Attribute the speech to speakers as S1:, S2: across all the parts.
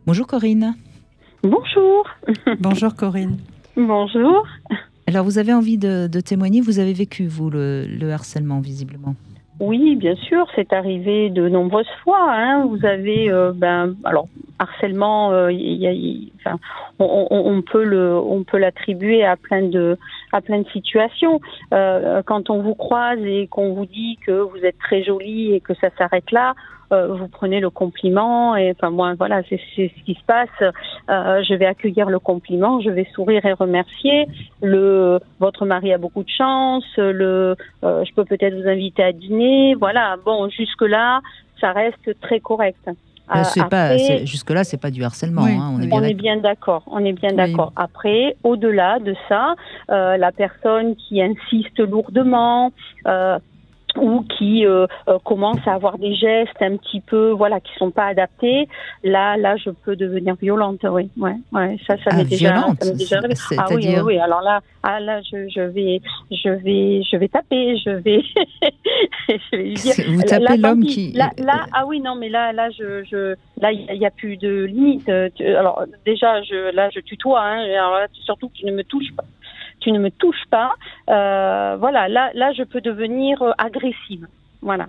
S1: Bonjour Corinne.
S2: Bonjour.
S3: Bonjour Corinne.
S2: Bonjour.
S1: Alors vous avez envie de témoigner, vous avez vécu vous le harcèlement visiblement.
S2: Oui, bien sûr, c'est arrivé de nombreuses fois. Hein. Vous avez, alors harcèlement, on peut l'attribuer à plein de situations. Quand on vous croise et qu'on vous dit que vous êtes très jolie et que ça s'arrête là, vous prenez le compliment et moi voilà, c'est ce qui se passe. Je vais accueillir le compliment, je vais sourire et remercier. Votre mari a beaucoup de chance. Je peux peut-être vous inviter à dîner. Voilà, bon, jusque là, ça reste très correct.
S1: Jusque-là, c'est pas du harcèlement.
S3: Oui,
S1: hein,
S2: on est bien d'accord. On est bien
S3: Oui.
S2: d'accord. Après, au-delà de ça, la personne qui insiste lourdement, ou qui commence à avoir des gestes un petit peu, voilà, qui sont pas adaptés. Là, je peux devenir violente. Oui, ouais. Ça m'est déjà arrivé. Ah oui, oui. Alors là, je vais taper, je vais lui dire.
S1: Vous tapez l'homme qui.
S2: Ah oui, non, mais là, il y a plus de limite. Alors déjà, je tutoie. Hein, alors là, surtout que tu ne me touches pas. Tu ne me touches pas, voilà, là, je peux devenir agressive, voilà,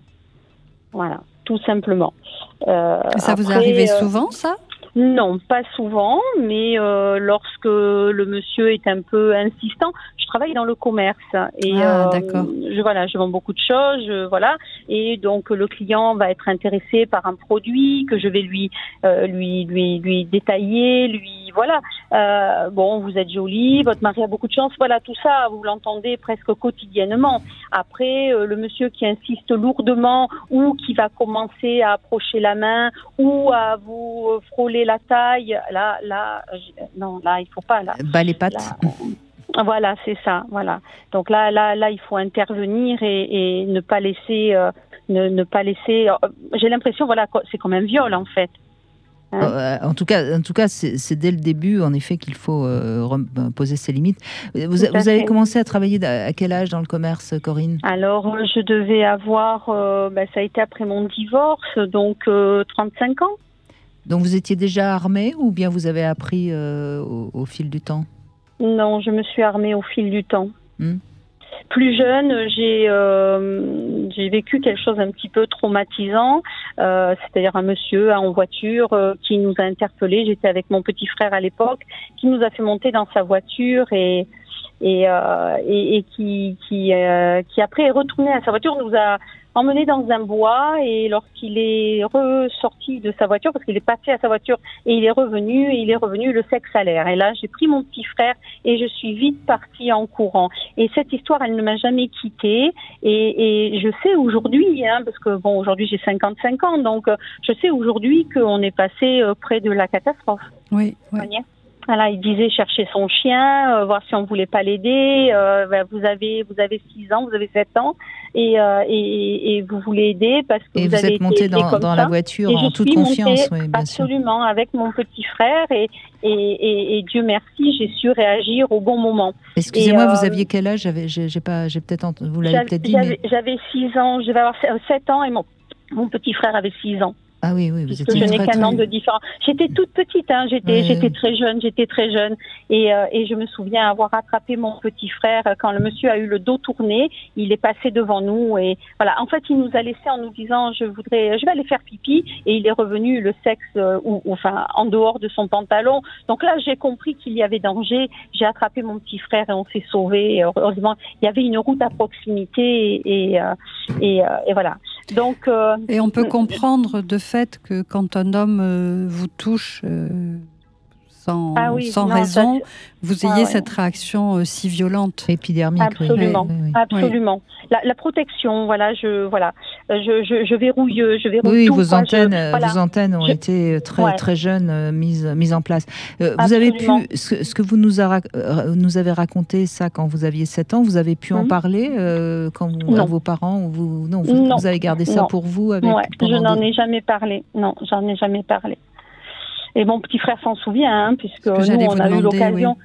S2: tout simplement.
S3: Ça vous est arrivé souvent, ça ?
S2: Non, pas souvent, mais lorsque le monsieur est un peu insistant, je travaille dans le commerce et
S3: d'accord.
S2: je vends beaucoup de choses, et donc le client va être intéressé par un produit que je vais lui détailler, bon, vous êtes jolie, votre mari a beaucoup de chance, voilà, tout ça, vous l'entendez presque quotidiennement. Après, le monsieur qui insiste lourdement ou qui va commencer à approcher la main ou à vous frôler la taille, non, il faut pas.
S1: Les pattes.
S2: Voilà, c'est ça, voilà. Donc là, il faut intervenir et ne pas laisser, j'ai l'impression, voilà, c'est comme un viol en fait.
S1: Hein? En tout cas, c'est dès le début, en effet, qu'il faut poser ses limites. Vous avez commencé à travailler à quel âge dans le commerce, Corinne ?
S2: Alors, je devais avoir, ça a été après mon divorce, donc 35 ans.
S1: Donc, vous étiez déjà armée ou bien vous avez appris au fil du temps ?
S2: Non, je me suis armée au fil du temps. Plus jeune, j'ai vécu quelque chose un petit peu traumatisant, c'est-à-dire un monsieur en voiture qui nous a interpellés. J'étais avec mon petit frère à l'époque, qui nous a fait monter dans sa voiture et qui après est retourné à sa voiture, nous a emmené dans un bois, et lorsqu'il est ressorti de sa voiture, parce qu'il est passé à sa voiture et il est revenu, le sexe à l'air. Et là, j'ai pris mon petit frère et je suis vite partie en courant. Et cette histoire, elle ne m'a jamais quittée. Et je sais aujourd'hui, parce que bon, aujourd'hui j'ai 55 ans, donc je sais aujourd'hui qu'on est passé près de la catastrophe.
S3: Oui.
S2: Voilà, il disait chercher son chien, voir si on voulait pas l'aider. Vous avez 6 ans, vous avez 7 ans, et vous voulez aider parce que
S1: vous
S2: avez
S1: êtes monté dans la voiture en toute confiance, oui, bien sûr.
S2: Absolument, avec mon petit frère, et Dieu merci, j'ai su réagir au bon moment.
S1: Excusez-moi, vous aviez quel âge ? Vous l'avez peut-être dit.
S2: J'avais 6 ans, je vais avoir 7 ans, et mon petit frère avait 6 ans.
S1: Ah oui, vous étiez
S2: je n'ai qu'un an de différence. J'étais toute petite, j'étais très jeune, et je me souviens avoir attrapé mon petit frère quand le monsieur a eu le dos tourné. Il est passé devant nous, et voilà. En fait, il nous a laissé en nous disant je vais aller faire pipi, et il est revenu le sexe en dehors de son pantalon. Donc là, j'ai compris qu'il y avait danger. J'ai attrapé mon petit frère et on s'est sauvés. Heureusement, il y avait une route à proximité, et voilà. Donc
S3: et on peut comprendre de fait que quand un homme vous touche sans raison, vous ayez cette réaction si violente,
S1: épidermique.
S2: Absolument, absolument. La protection, je verrouille,
S1: Oui,
S2: tout,
S1: vos antennes ont été très jeunes mises en place. Vous avez pu, ce que vous nous avez raconté ça quand vous aviez 7 ans, vous avez pu en parler à vos parents, ou vous avez gardé ça pour vous
S2: je n'en ai jamais parlé. Non, j'en ai jamais parlé. Et mon petit frère s'en souvient, puisque nous, on a eu l'occasion.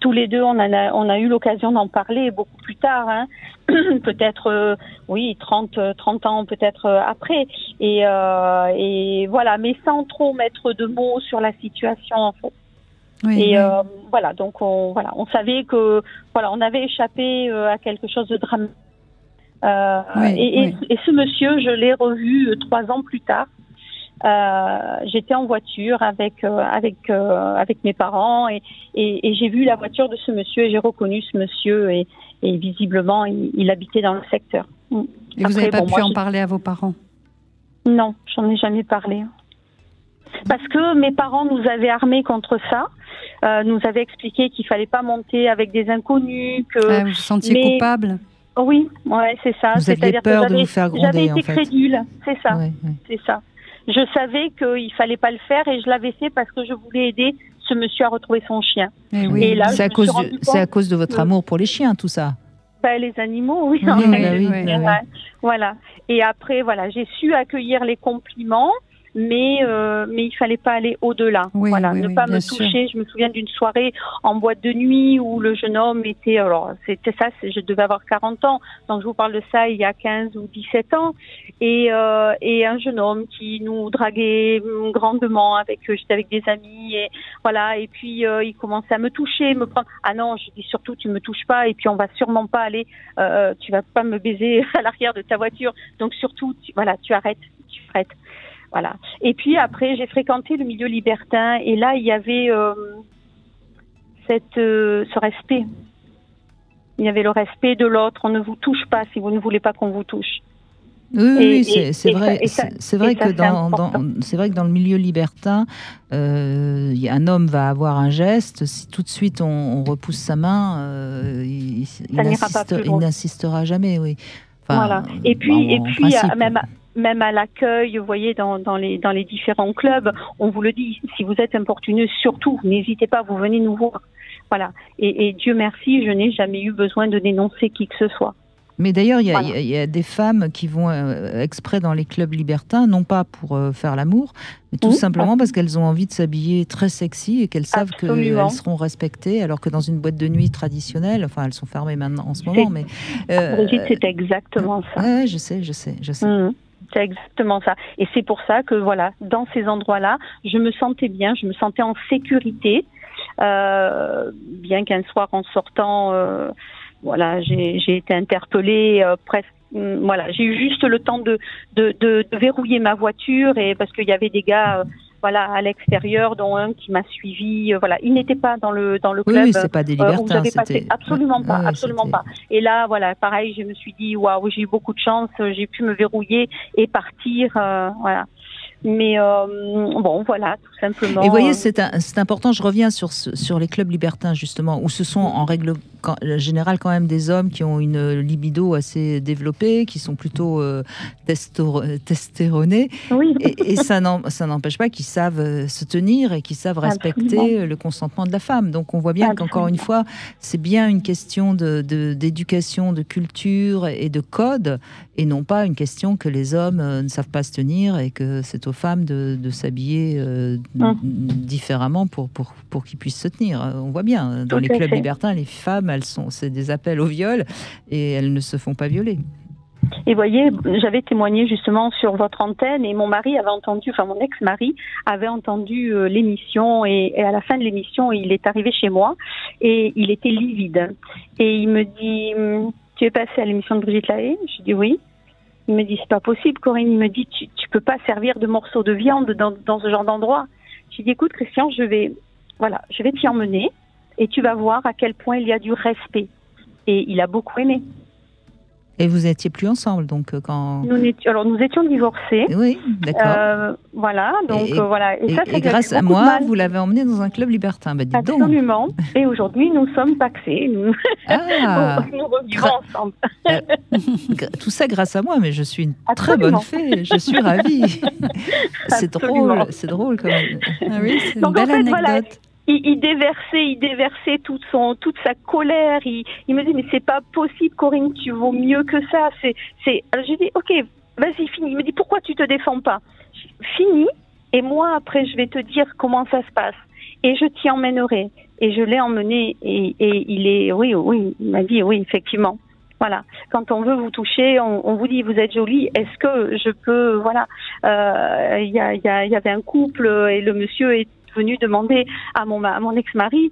S2: Tous les deux, on a eu l'occasion d'en parler beaucoup plus tard, hein. Peut-être, 30 ans peut-être après. Et voilà, mais sans trop mettre de mots sur la situation, en fait.
S3: Oui,
S2: et
S3: oui.
S2: Voilà, donc on savait que on avait échappé à quelque chose de dramatique. Et ce monsieur, je l'ai revu 3 ans plus tard. J'étais en voiture avec mes parents et j'ai vu la voiture de ce monsieur et j'ai reconnu ce monsieur et visiblement il habitait dans le secteur.
S3: Et vous n'avez pas pu en parler à vos parents?
S2: Non, j'en ai jamais parlé. Parce que mes parents nous avaient armés contre ça, nous avaient expliqué qu'il fallait pas monter avec des inconnus.
S3: Vous vous sentiez coupable?
S2: Oui, ouais, c'est ça.
S1: Vous aviez peur de vous faire gronder,
S2: j'avais été crédule, c'est ça, c'est ça. Je savais qu'il fallait pas le faire et je l'avais fait parce que je voulais aider ce monsieur à retrouver son chien.
S1: Et là, c'est à cause de votre amour pour les chiens, tout ça.
S2: Les animaux, oui. Voilà. Et après, j'ai su accueillir les compliments. Mais il fallait pas aller au-delà. Ne pas me toucher. Je me souviens d'une soirée en boîte de nuit où le jeune homme était, je devais avoir 40 ans, donc je vous parle de ça il y a 15 ou 17 ans, et un jeune homme qui nous draguait grandement j'étais avec des amis, et puis il commençait à me toucher, me prendre. Ah non, je dis surtout tu me touches pas, et puis on va sûrement pas aller, tu vas pas me baiser à l'arrière de ta voiture, donc surtout tu arrêtes, tu frettes. Voilà. Et puis après, j'ai fréquenté le milieu libertin et là, il y avait ce respect. Il y avait le respect de l'autre. On ne vous touche pas si vous ne voulez pas qu'on vous touche.
S1: Oui, c'est vrai. C'est vrai que dans le milieu libertin, un homme va avoir un geste. Si tout de suite on repousse sa main, il n'insistera jamais. Oui.
S2: Enfin, voilà. Et puis même à l'accueil, vous voyez, dans les différents clubs, on vous le dit, si vous êtes importuneux, surtout, n'hésitez pas, vous venez nous voir. Voilà. Et Dieu merci, je n'ai jamais eu besoin de dénoncer qui que ce soit.
S1: Mais d'ailleurs, il y a des femmes qui vont exprès dans les clubs libertins, non pas pour faire l'amour, mais tout simplement parce qu'elles ont envie de s'habiller très sexy et qu'elles savent qu'elles seront respectées, alors que dans une boîte de nuit traditionnelle, enfin, elles sont fermées maintenant en ce moment, mais...
S2: Brigitte, c'est exactement ça.
S1: Ouais, je sais.
S2: C'est exactement ça. Et c'est pour ça que, dans ces endroits-là, je me sentais bien, je me sentais en sécurité, bien qu'un soir en sortant, j'ai été interpellée presque. J'ai eu juste le temps de verrouiller ma voiture et parce qu'il y avait des gars à l'extérieur, dont un qui m'a suivi. Ils n'étaient pas dans le club.
S1: Oui, c'est pas des libertins.
S2: Absolument pas. Et là, pareil, je me suis dit, waouh, j'ai eu beaucoup de chance, j'ai pu me verrouiller et partir. Mais tout simplement.
S1: Et vous voyez, c'est important. Je reviens sur les clubs libertins justement, où ce sont en règle générale quand même des hommes qui ont une libido assez développée, qui sont plutôt testéronés.
S2: Oui.
S1: Et ça n'empêche pas qu'ils savent se tenir et qu'ils savent respecter le consentement de la femme. Donc on voit bien qu'encore une fois, c'est bien une question d'éducation, de culture et de code, et non pas une question que les hommes ne savent pas se tenir et que c'est aux femmes de s'habiller différemment pour qu'ils puissent se tenir. On voit bien, dans les clubs libertins, les femmes, c'est des appels au viol et elles ne se font pas violer.
S2: Et voyez, j'avais témoigné justement sur votre antenne et mon ex-mari avait entendu l'émission et à la fin de l'émission, il est arrivé chez moi et il était livide. Et il me dit, tu es passée à l'émission de Brigitte Lahaie? Je dis oui. Il me dit, c'est pas possible, Corinne. Il me dit, tu peux pas servir de morceaux de viande dans ce genre d'endroit. J'ai dit, écoute, Christian, je vais t'y emmener et tu vas voir à quel point il y a du respect. Et il a beaucoup aimé.
S1: Et vous n'étiez plus ensemble, donc quand...
S2: Nous étions divorcés.
S1: Oui, d'accord.
S2: Et
S1: grâce à moi, vous l'avez emmené dans un club libertin. Bah, dites donc.
S2: Absolument. Et aujourd'hui, nous sommes paxés. Nous revivons ensemble.
S1: Tout ça grâce à moi, mais je suis une très bonne fée. Je suis ravie. C'est drôle quand même.
S3: Ah oui, c'est une belle anecdote.
S2: Il déversait toute sa colère. Il me dit, mais c'est pas possible, Corinne, tu vaux mieux que ça. Alors j'ai dit, ok, vas-y, finis. Il me dit, pourquoi tu te défends pas? Finis, Et moi, après, je vais te dire comment ça se passe. Et je t'y emmènerai. Et je l'ai emmené. Et il est, oui, il m'a dit, oui, effectivement. Voilà. Quand on veut vous toucher, on vous dit, vous êtes jolie. Est-ce que je peux, voilà. Il y avait un couple et le monsieur est venu demander à mon ex-mari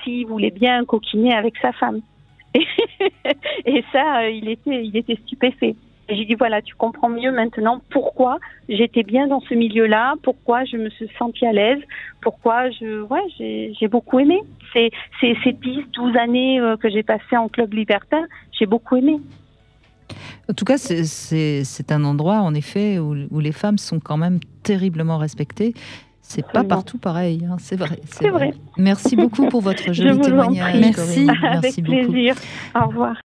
S2: s'il voulait bien coquiner avec sa femme. Et ça, il était stupéfait. Et j'ai dit, voilà, tu comprends mieux maintenant pourquoi j'étais bien dans ce milieu-là, pourquoi je me suis sentie à l'aise, pourquoi j'ai beaucoup aimé. Ces 10-12 années que j'ai passées en club libertin, j'ai beaucoup aimé.
S1: En tout cas, c'est un endroit, en effet, où les femmes sont quand même terriblement respectées. C'est pas partout pareil, hein, c'est vrai.
S2: C'est vrai.
S1: Merci beaucoup pour votre joli témoignage,
S3: Merci.
S1: Corinne.
S2: Avec plaisir. Au revoir.